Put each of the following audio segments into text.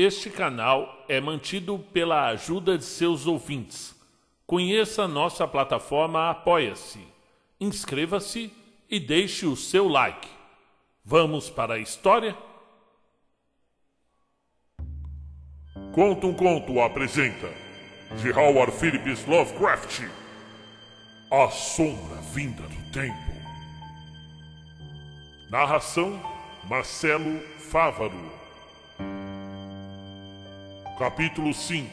Este canal é mantido pela ajuda de seus ouvintes. Conheça nossa plataforma Apoia-se. Inscreva-se e deixe o seu like. Vamos para a história? Conta um Conto apresenta, de Howard Phillips Lovecraft, A Sombra Vinda do Tempo. Narração: Marcelo Fávaro. Capítulo 5.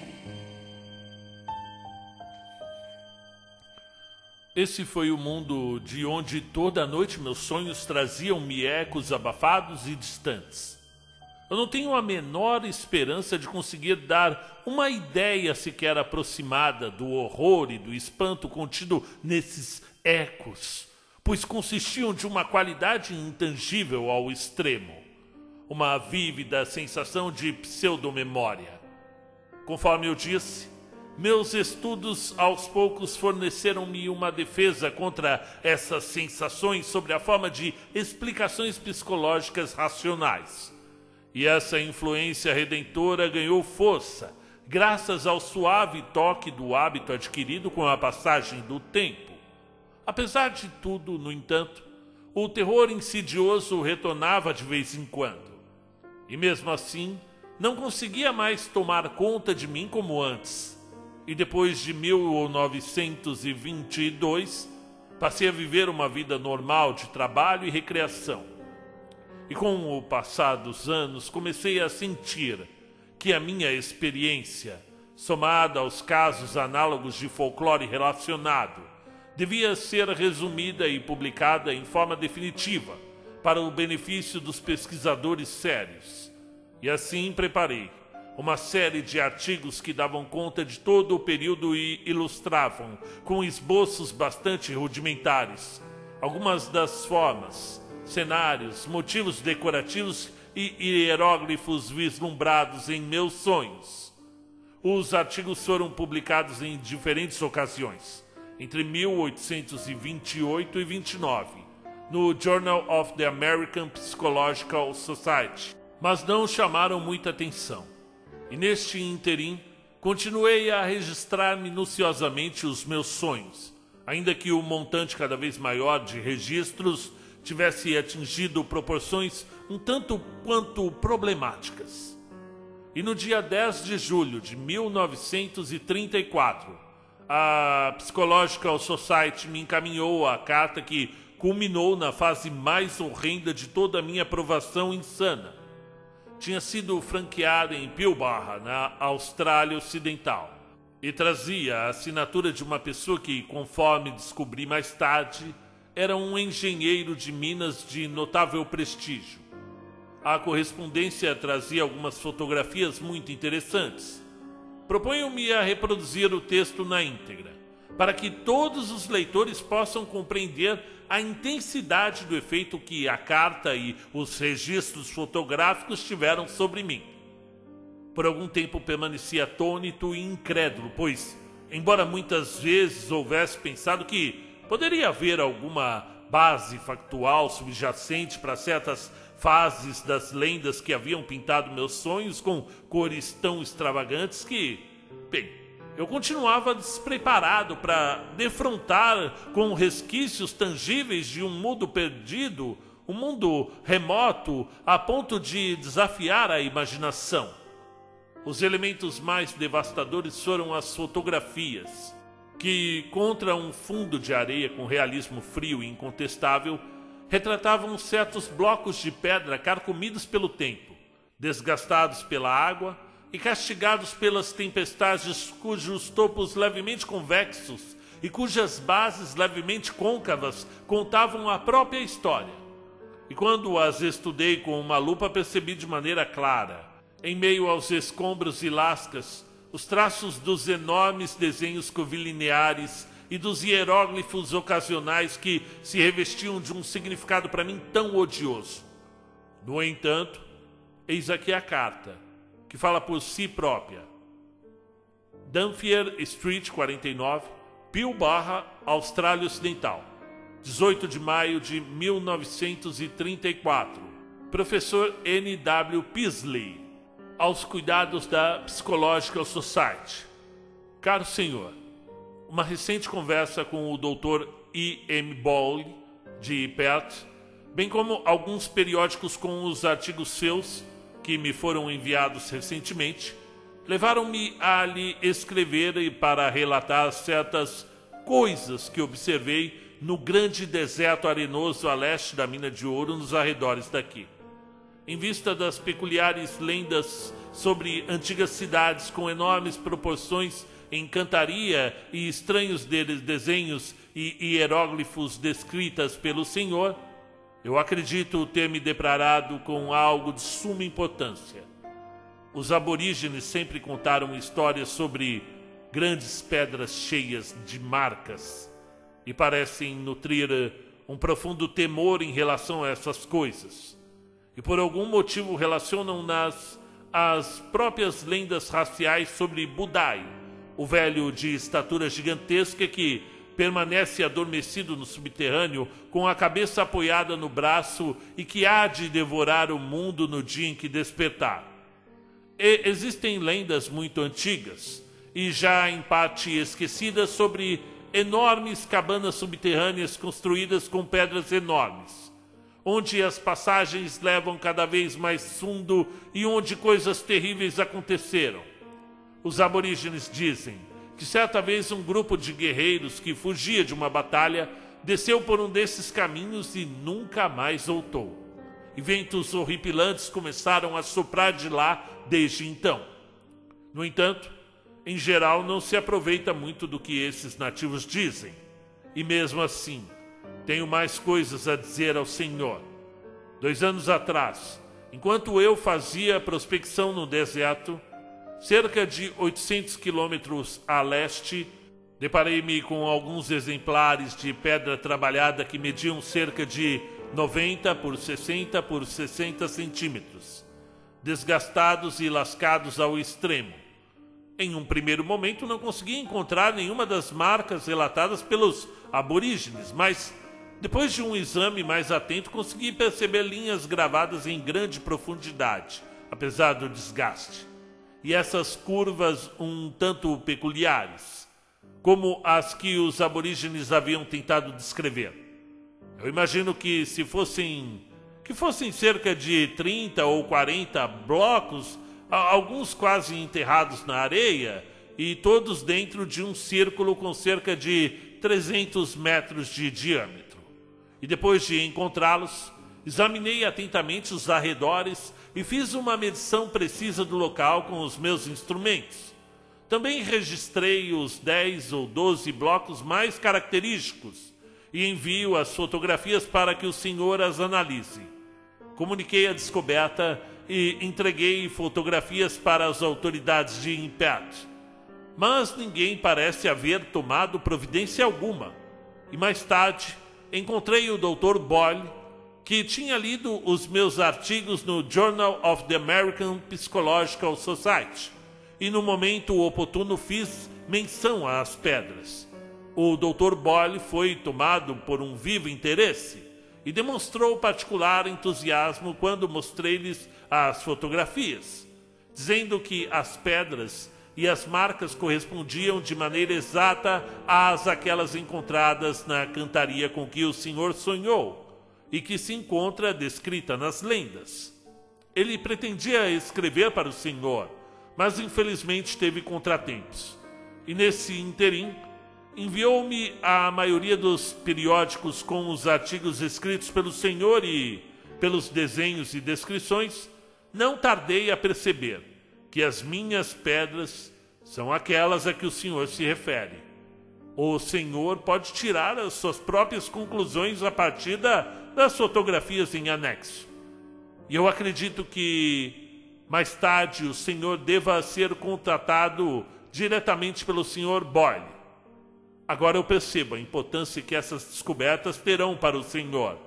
Esse foi o mundo de onde toda noite meus sonhos traziam-me ecos abafados e distantes. Eu não tenho a menor esperança de conseguir dar uma ideia sequer aproximada do horror e do espanto contido nesses ecos, pois consistiam de uma qualidade intangível ao extremo, uma vívida sensação de pseudomemória. Conforme eu disse, meus estudos aos poucos forneceram-me uma defesa contra essas sensações sob a forma de explicações psicológicas racionais. E essa influência redentora ganhou força, graças ao suave toque do hábito adquirido com a passagem do tempo. Apesar de tudo, no entanto, o terror insidioso retornava de vez em quando. E mesmo assim, não conseguia mais tomar conta de mim como antes. E depois de 1922, passei a viver uma vida normal de trabalho e recreação. E com o passar dos anos, comecei a sentir que a minha experiência, somada aos casos análogos de folclore relacionado, devia ser resumida e publicada em forma definitiva, para o benefício dos pesquisadores sérios. E assim preparei uma série de artigos que davam conta de todo o período e ilustravam, com esboços bastante rudimentares, algumas das formas, cenários, motivos decorativos e hieróglifos vislumbrados em meus sonhos. Os artigos foram publicados em diferentes ocasiões, entre 1828 e 29, no Journal of the American Psychological Society, mas não chamaram muita atenção. E neste ínterim, continuei a registrar minuciosamente os meus sonhos, ainda que o montante cada vez maior de registros tivesse atingido proporções um tanto quanto problemáticas. E no dia 10 de julho de 1934, a Psychological Society me encaminhou a carta que culminou na fase mais horrenda de toda a minha provação insana. Tinha sido franqueada em Pilbara, na Austrália Ocidental, e trazia a assinatura de uma pessoa que, conforme descobri mais tarde, era um engenheiro de minas de notável prestígio. A correspondência trazia algumas fotografias muito interessantes. Proponho-me a reproduzir o texto na íntegra, para que todos os leitores possam compreender a intensidade do efeito que a carta e os registros fotográficos tiveram sobre mim. Por algum tempo permaneci atônito e incrédulo, pois, embora muitas vezes houvesse pensado que poderia haver alguma base factual subjacente para certas fases das lendas que haviam pintado meus sonhos com cores tão extravagantes que, bem, eu continuava despreparado para defrontar com resquícios tangíveis de um mundo perdido, um mundo remoto, a ponto de desafiar a imaginação. Os elementos mais devastadores foram as fotografias, que, contra um fundo de areia com realismo frio e incontestável, retratavam certos blocos de pedra carcomidos pelo tempo, desgastados pela água e castigados pelas tempestades, cujos topos levemente convexos e cujas bases levemente côncavas contavam a própria história. E quando as estudei com uma lupa, percebi de maneira clara, em meio aos escombros e lascas, os traços dos enormes desenhos curvilineares e dos hieróglifos ocasionais que se revestiam de um significado para mim tão odioso. No entanto, eis aqui a carta, que fala por si própria. Dampier Street 49, Pilbara, Austrália Ocidental, 18 de maio de 1934. Professor N. W. Peasley. aos cuidados da Psychological Society. Caro senhor, uma recente conversa com o Dr. E.M. Ball, de Perth, bem como alguns periódicos com os artigos seus, que me foram enviados recentemente, levaram-me a lhe escrever e para relatar certas coisas que observei no grande deserto arenoso a leste da mina de ouro nos arredores daqui. Em vista das peculiares lendas sobre antigas cidades com enormes proporções em cantaria e estranhos desenhos e hieróglifos descritas pelo senhor, eu acredito ter me deparado com algo de suma importância. Os aborígenes sempre contaram histórias sobre grandes pedras cheias de marcas e parecem nutrir um profundo temor em relação a essas coisas. E por algum motivo relacionam-nas às próprias lendas raciais sobre Budai, o velho de estatura gigantesca que permanece adormecido no subterrâneo com a cabeça apoiada no braço e que há de devorar o mundo no dia em que despertar. E existem lendas muito antigas e já em parte esquecidas sobre enormes cabanas subterrâneas construídas com pedras enormes, onde as passagens levam cada vez mais fundo e onde coisas terríveis aconteceram. Os aborígenes dizem que certa vez um grupo de guerreiros que fugia de uma batalha desceu por um desses caminhos e nunca mais voltou. E ventos horripilantes começaram a soprar de lá desde então. No entanto, em geral não se aproveita muito do que esses nativos dizem. E mesmo assim, tenho mais coisas a dizer ao senhor. 2 anos atrás, enquanto eu fazia prospecção no deserto, cerca de 800 quilômetros a leste, deparei-me com alguns exemplares de pedra trabalhada que mediam cerca de 90 por 60 por 60 centímetros, desgastados e lascados ao extremo. Em um primeiro momento não consegui encontrar nenhuma das marcas relatadas pelos aborígenes, mas depois de um exame mais atento consegui perceber linhas gravadas em grande profundidade, apesar do desgaste. E essas curvas um tanto peculiares, como as que os aborígenes haviam tentado descrever. Eu imagino que fossem cerca de 30 ou 40 blocos, alguns quase enterrados na areia, e todos dentro de um círculo com cerca de 300 metros de diâmetro. E depois de encontrá-los, examinei atentamente os arredores e fiz uma medição precisa do local com os meus instrumentos. Também registrei os 10 ou 12 blocos mais característicos e envio as fotografias para que o senhor as analise. Comuniquei a descoberta e entreguei fotografias para as autoridades de Impet, mas ninguém parece haver tomado providência alguma. E mais tarde encontrei o Dr. Boyle, que tinha lido os meus artigos no Journal of the American Psychological Society, e no momento oportuno fiz menção às pedras. O Dr. Boyle foi tomado por um vivo interesse e demonstrou particular entusiasmo quando mostrei-lhes as fotografias, dizendo que as pedras e as marcas correspondiam de maneira exata às aquelas encontradas na cantaria com que o senhor sonhou e que se encontra descrita nas lendas. Ele pretendia escrever para o senhor, mas infelizmente teve contratempos. E nesse interim, enviou-me a maioria dos periódicos com os artigos escritos pelo senhor e, pelos desenhos e descrições, não tardei a perceber que as minhas pedras são aquelas a que o senhor se refere. O senhor pode tirar as suas próprias conclusões a partir das fotografias em anexo. E eu acredito que mais tarde o senhor deva ser contratado diretamente pelo senhor Boyle. Agora eu percebo a importância que essas descobertas terão para o senhor.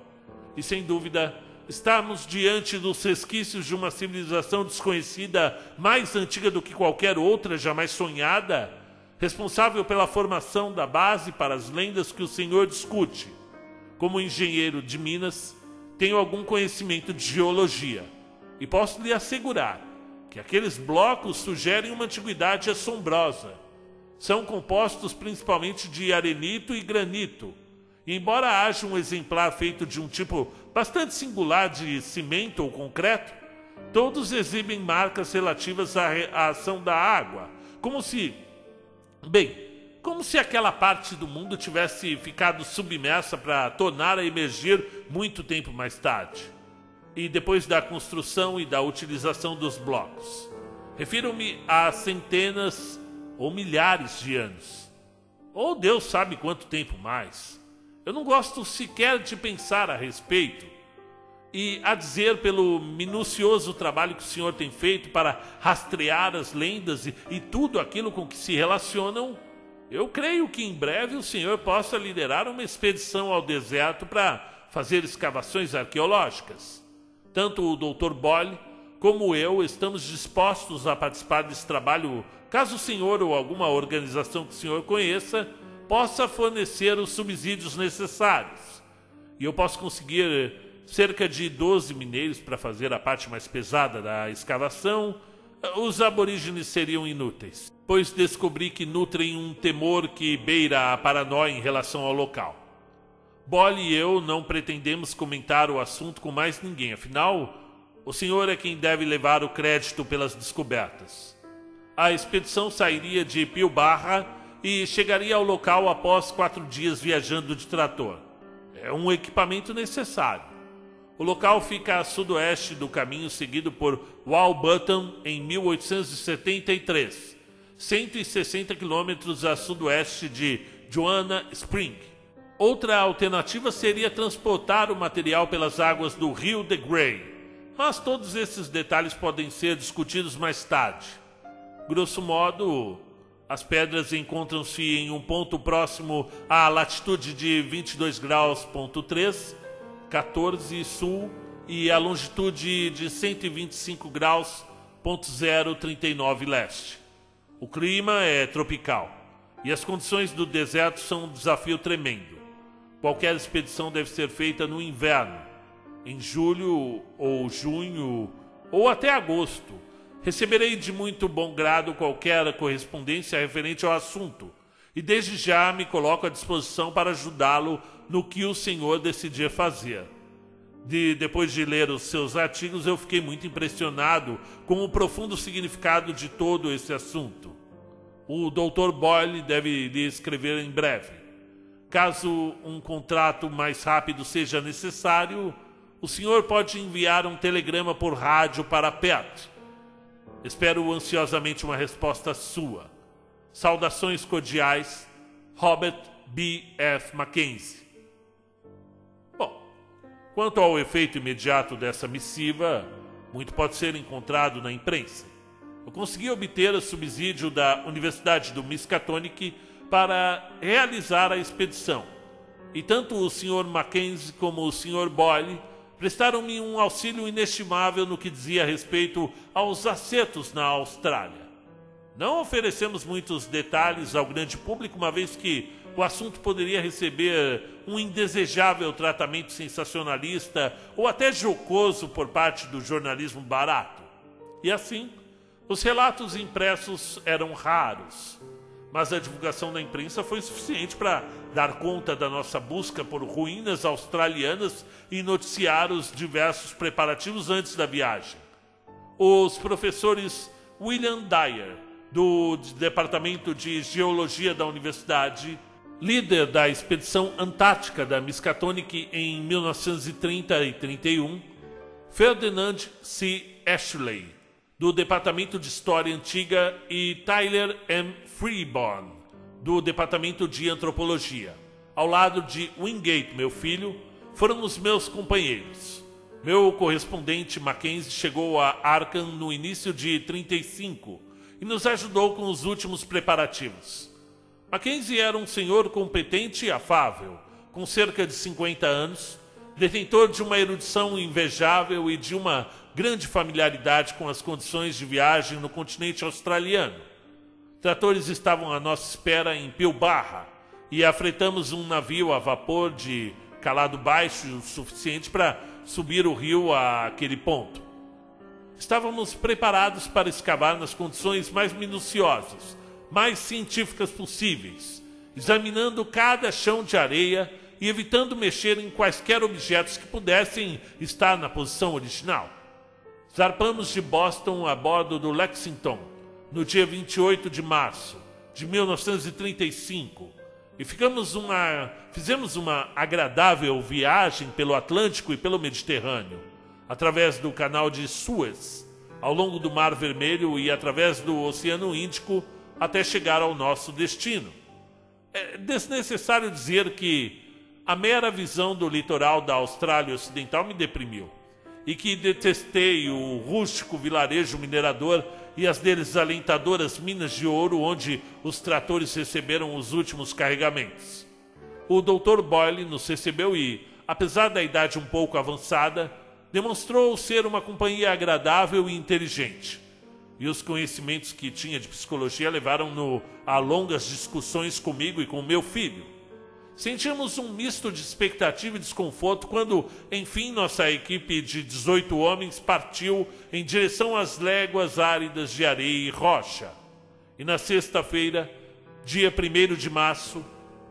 E sem dúvida, estamos diante dos resquícios de uma civilização desconhecida, mais antiga do que qualquer outra jamais sonhada, responsável pela formação da base para as lendas que o senhor discute. Como engenheiro de minas, tenho algum conhecimento de geologia e posso lhe assegurar que aqueles blocos sugerem uma antiguidade assombrosa. São compostos principalmente de arenito e granito, e embora haja um exemplar feito de um tipo bastante singular de cimento ou concreto, todos exibem marcas relativas à ação da água, como se aquela parte do mundo tivesse ficado submersa para tornar a emergir muito tempo mais tarde, e depois da construção e da utilização dos blocos. Refiro-me a centenas ou milhares de anos, ou Deus sabe quanto tempo mais. Eu não gosto sequer de pensar a respeito, e a dizer pelo minucioso trabalho que o Senhor tem feito para rastrear as lendas e tudo aquilo com que se relacionam, eu creio que em breve o Senhor possa liderar uma expedição ao deserto para fazer escavações arqueológicas. Tanto o Dr. Boyle como eu estamos dispostos a participar desse trabalho, caso o Senhor ou alguma organização que o Senhor conheça possa fornecer os subsídios necessários. E eu posso conseguir cerca de 12 mineiros para fazer a parte mais pesada da escavação. Os aborígenes seriam inúteis, pois descobri que nutrem um temor que beira a paranoia em relação ao local. Boyle e eu não pretendemos comentar o assunto com mais ninguém, afinal, o senhor é quem deve levar o crédito pelas descobertas. A expedição sairia de Pilbarra e chegaria ao local após 4 dias viajando de trator. É um equipamento necessário. O local fica a sudoeste do caminho seguido por Walbutton em 1873, 160 quilômetros a sudoeste de Joanna Spring. Outra alternativa seria transportar o material pelas águas do rio de Grey, mas todos esses detalhes podem ser discutidos mais tarde. Grosso modo, as pedras encontram-se em um ponto próximo à latitude de 22 graus, 14 sul, e a longitude de 125 graus, 039 leste. O clima é tropical e as condições do deserto são um desafio tremendo. Qualquer expedição deve ser feita no inverno, em julho ou junho ou até agosto. Receberei de muito bom grado qualquer correspondência referente ao assunto e desde já me coloco à disposição para ajudá-lo no que o senhor decidir fazer. Depois de ler os seus artigos, eu fiquei muito impressionado com o profundo significado de todo esse assunto. O Dr. Boyle deve lhe escrever em breve. Caso um contrato mais rápido seja necessário, o senhor pode enviar um telegrama por rádio para Perth. Espero ansiosamente uma resposta sua. Saudações cordiais, Robert B. F. Mackenzie. Bom, quanto ao efeito imediato dessa missiva, muito pode ser encontrado na imprensa. Eu consegui obter o subsídio da Universidade do Miskatonic para realizar a expedição, e tanto o Sr. Mackenzie como o Sr. Boyle prestaram-me um auxílio inestimável no que dizia respeito aos acertos na Austrália. Não oferecemos muitos detalhes ao grande público, uma vez que o assunto poderia receber um indesejável tratamento sensacionalista ou até jocoso por parte do jornalismo barato. E assim, os relatos impressos eram raros, mas a divulgação da imprensa foi suficiente para dar conta da nossa busca por ruínas australianas e noticiar os diversos preparativos antes da viagem. Os professores William Dyer, do Departamento de Geologia da Universidade, líder da expedição antártica da Miskatonic em 1930 e 31, Ferdinand C. Ashley, do Departamento de História Antiga, e Tyler M. Freeborn, do Departamento de Antropologia, ao lado de Wingate, meu filho, foram os meus companheiros. Meu correspondente Mackenzie chegou a Arkham no início de 35 e nos ajudou com os últimos preparativos. Mackenzie era um senhor competente e afável, com cerca de 50 anos, detentor de uma erudição invejável e de uma grande familiaridade com as condições de viagem no continente australiano. Tratores estavam à nossa espera em Pilbarra e afretamos um navio a vapor de calado baixo o suficiente para subir o rio àquele ponto. estávamos preparados para escavar nas condições mais minuciosas, mais científicas possíveis, examinando cada chão de areia e evitando mexer em quaisquer objetos que pudessem estar na posição original. Zarpamos de Boston a bordo do Lexington no dia 28 de março de 1935 e fizemos uma agradável viagem pelo Atlântico e pelo Mediterrâneo, através do Canal de Suez, ao longo do Mar Vermelho e através do Oceano Índico até chegar ao nosso destino. É desnecessário dizer que a mera visão do litoral da Austrália Ocidental me deprimiu e que detestei o rústico vilarejo minerador e as desalentadoras minas de ouro onde os tratores receberam os últimos carregamentos. O Dr. Boyle nos recebeu e, apesar da idade um pouco avançada, demonstrou ser uma companhia agradável e inteligente. E os conhecimentos que tinha de psicologia levaram-no a longas discussões comigo e com meu filho. Sentimos um misto de expectativa e desconforto quando, enfim, nossa equipe de 18 homens partiu em direção às léguas áridas de areia e rocha. E na sexta-feira, dia 1º de março,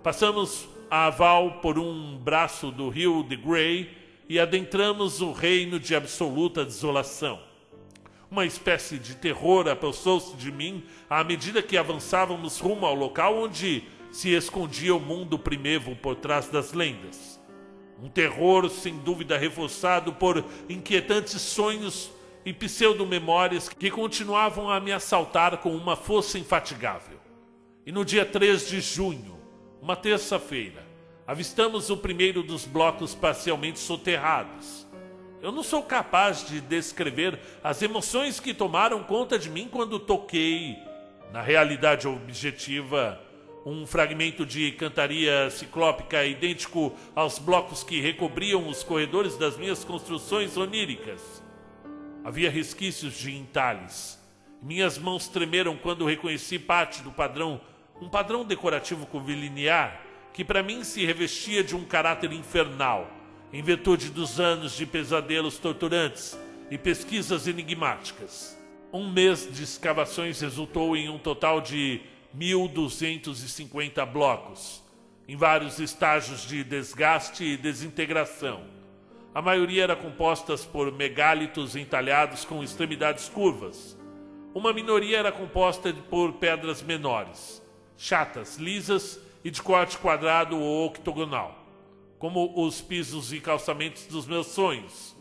passamos a aval por um braço do rio de Grey e adentramos o reino de absoluta desolação. Uma espécie de terror apossou-se de mim à medida que avançávamos rumo ao local onde se escondia o mundo primevo por trás das lendas. Um terror, sem dúvida, reforçado por inquietantes sonhos e pseudo-memórias que continuavam a me assaltar com uma força infatigável. E no dia 3 de junho, uma terça-feira, avistamos o primeiro dos blocos parcialmente soterrados. Eu não sou capaz de descrever as emoções que tomaram conta de mim quando toquei, na realidade objetiva, um fragmento de cantaria ciclópica idêntico aos blocos que recobriam os corredores das minhas construções oníricas. Havia resquícios de entalhes. Minhas mãos tremeram quando reconheci parte do padrão, um padrão decorativo curvilinear, que para mim se revestia de um caráter infernal, em virtude dos anos de pesadelos torturantes e pesquisas enigmáticas. Um mês de escavações resultou em um total de 1.250 blocos, em vários estágios de desgaste e desintegração. A maioria era composta por megálitos entalhados com extremidades curvas. Uma minoria era composta por pedras menores, chatas, lisas e de corte quadrado ou octogonal, como os pisos e calçamentos dos meus sonhos,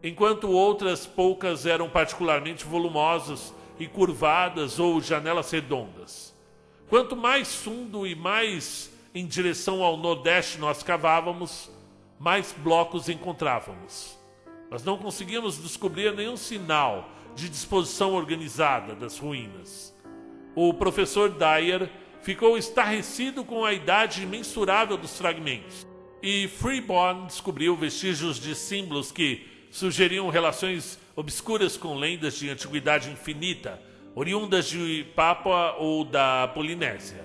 enquanto outras poucas eram particularmente volumosas e curvadas ou janelas redondas. Quanto mais fundo e mais em direção ao nordeste nós cavávamos, mais blocos encontrávamos. Mas não conseguíamos descobrir nenhum sinal de disposição organizada das ruínas. O professor Dyer ficou estarrecido com a idade imensurável dos fragmentos, e Freeborn descobriu vestígios de símbolos que sugeriam relações obscuras com lendas de antiguidade infinita, oriundas de Papua ou da Polinésia.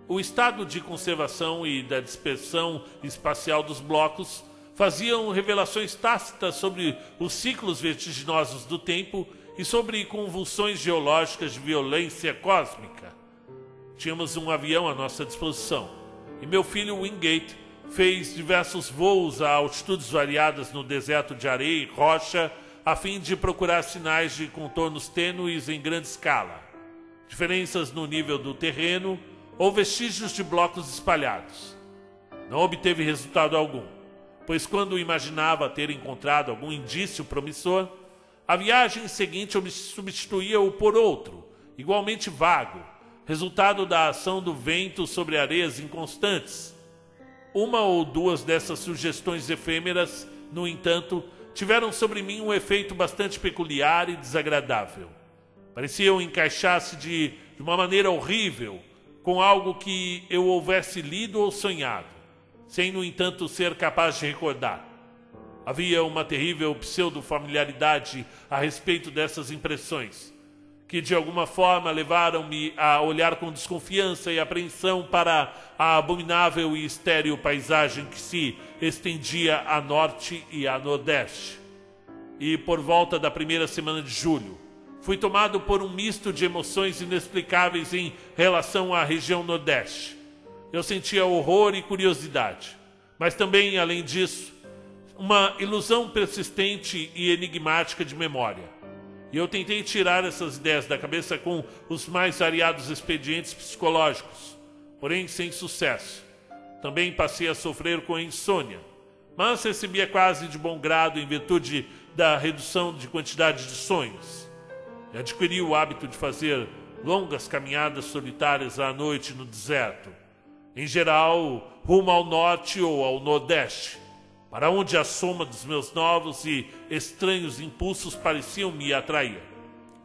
O estado de conservação e da dispersão espacial dos blocos faziam revelações tácitas sobre os ciclos vertiginosos do tempo e sobre convulsões geológicas de violência cósmica. Tínhamos um avião à nossa disposição, e meu filho Wingate fez diversos voos a altitudes variadas no deserto de areia e rocha, a fim de procurar sinais de contornos tênues em grande escala, diferenças no nível do terreno ou vestígios de blocos espalhados. Não obteve resultado algum, pois quando imaginava ter encontrado algum indício promissor, a viagem seguinte substituía-o por outro, igualmente vago, resultado da ação do vento sobre areias inconstantes. Uma ou duas dessas sugestões efêmeras, no entanto, tiveram sobre mim um efeito bastante peculiar e desagradável. Pareciam encaixar-se de uma maneira horrível com algo que eu houvesse lido ou sonhado, sem, no entanto, ser capaz de recordar. Havia uma terrível pseudo-familiaridade a respeito dessas impressões, que de alguma forma levaram-me a olhar com desconfiança e apreensão para a abominável e estéril paisagem que se estendia a norte e a nordeste. e por volta da primeira semana de julho, fui tomado por um misto de emoções inexplicáveis em relação à região Nordeste. Eu sentia horror e curiosidade, mas também, além disso, uma ilusão persistente e enigmática de memória. E eu tentei tirar essas ideias da cabeça com os mais variados expedientes psicológicos, porém sem sucesso. Também passei a sofrer com insônia, mas recebia quase de bom grado em virtude da redução de quantidade de sonhos. E adquiri o hábito de fazer longas caminhadas solitárias à noite no deserto, em geral rumo ao norte ou ao nordeste, para onde a soma dos meus novos e estranhos impulsos pareciam me atrair.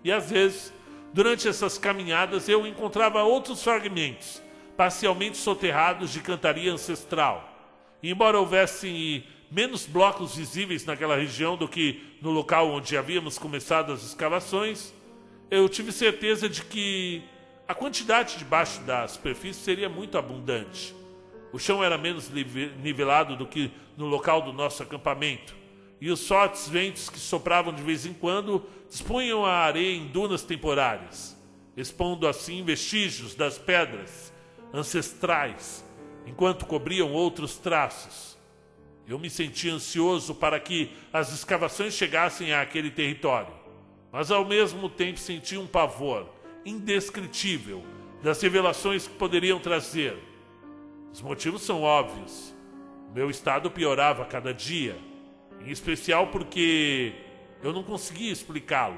E às vezes, durante essas caminhadas, eu encontrava outros fragmentos, parcialmente soterrados de cantaria ancestral. E embora houvesse menos blocos visíveis naquela região do que no local onde havíamos começado as escavações, eu tive certeza de que a quantidade debaixo da superfície seria muito abundante. O chão era menos nivelado do que no local do nosso acampamento, e os fortes ventos que sopravam de vez em quando dispunham a areia em dunas temporárias, expondo assim vestígios das pedras ancestrais, enquanto cobriam outros traços. Eu me sentia ansioso para que as escavações chegassem àquele território, mas ao mesmo tempo sentia um pavor indescritível das revelações que poderiam trazer. Os motivos são óbvios. Meu estado piorava a cada dia, em especial porque eu não conseguia explicá-lo.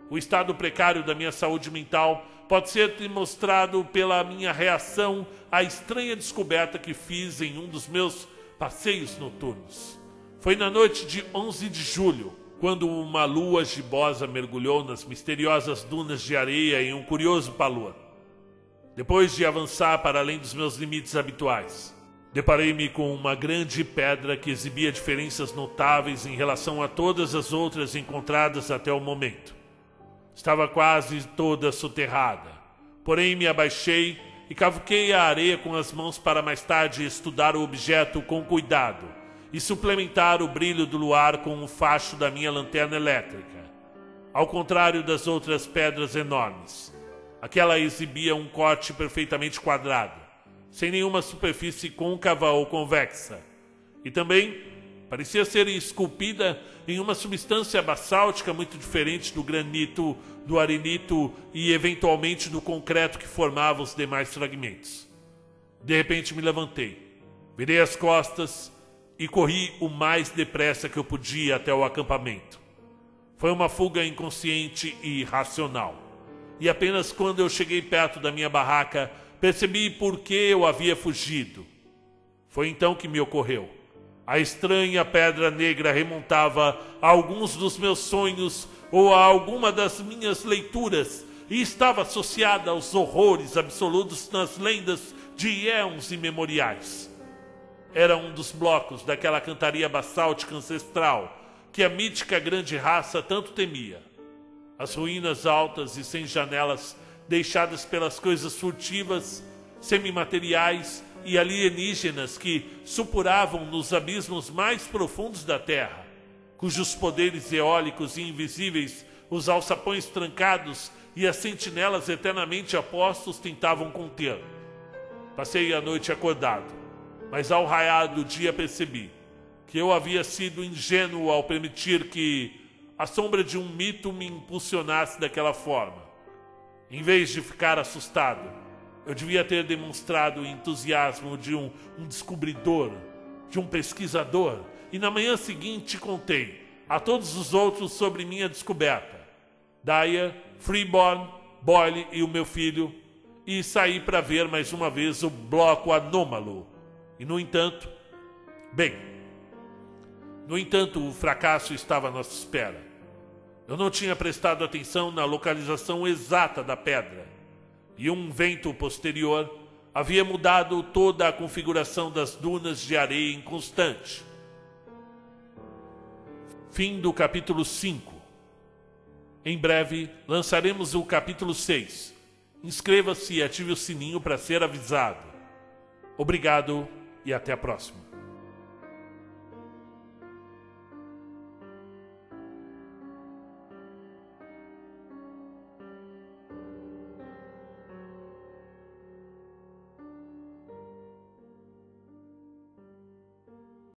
O estado precário da minha saúde mental pode ser demonstrado pela minha reação à estranha descoberta que fiz em um dos meus passeios noturnos. Foi na noite de 11 de julho, quando uma lua gibosa mergulhou nas misteriosas dunas de areia em um curioso palor. Depois de avançar para além dos meus limites habituais, deparei-me com uma grande pedra que exibia diferenças notáveis em relação a todas as outras encontradas até o momento. Estava quase toda soterrada, porém me abaixei e cavuquei a areia com as mãos para mais tarde estudar o objeto com cuidado e suplementar o brilho do luar com o facho da minha lanterna elétrica. Ao contrário das outras pedras enormes, aquela exibia um corte perfeitamente quadrado, sem nenhuma superfície côncava ou convexa, e também parecia ser esculpida em uma substância basáltica muito diferente do granito, do arenito e eventualmente do concreto que formava os demais fragmentos. De repente me levantei, virei as costas e corri o mais depressa que eu podia até o acampamento. Foi uma fuga inconsciente e irracional. E apenas quando eu cheguei perto da minha barraca, percebi por que eu havia fugido. Foi então que me ocorreu. A estranha pedra negra remontava a alguns dos meus sonhos ou a alguma das minhas leituras e estava associada aos horrores absolutos nas lendas de éons imemoriais. Era um dos blocos daquela cantaria basáltica ancestral que a mítica grande raça tanto temia. As ruínas altas e sem janelas, deixadas pelas coisas furtivas, semimateriais e alienígenas que supuravam nos abismos mais profundos da Terra, cujos poderes eólicos e invisíveis, os alçapões trancados e as sentinelas eternamente apostos tentavam conter. Passei a noite acordado, mas ao raiar do dia percebi que eu havia sido ingênuo ao permitir que a sombra de um mito me impulsionasse daquela forma. Em vez de ficar assustado, eu devia ter demonstrado o entusiasmo de um descobridor, de um pesquisador, e na manhã seguinte contei a todos os outros sobre minha descoberta. Dyer, Freeborn, Boyle e o meu filho, e saí para ver mais uma vez o bloco anômalo. E no entanto, o fracasso estava à nossa espera. Eu não tinha prestado atenção na localização exata da pedra, e um vento posterior havia mudado toda a configuração das dunas de areia inconstante. Fim do capítulo 5. Em breve lançaremos o capítulo 6. Inscreva-se e ative o sininho para ser avisado. Obrigado e até a próxima.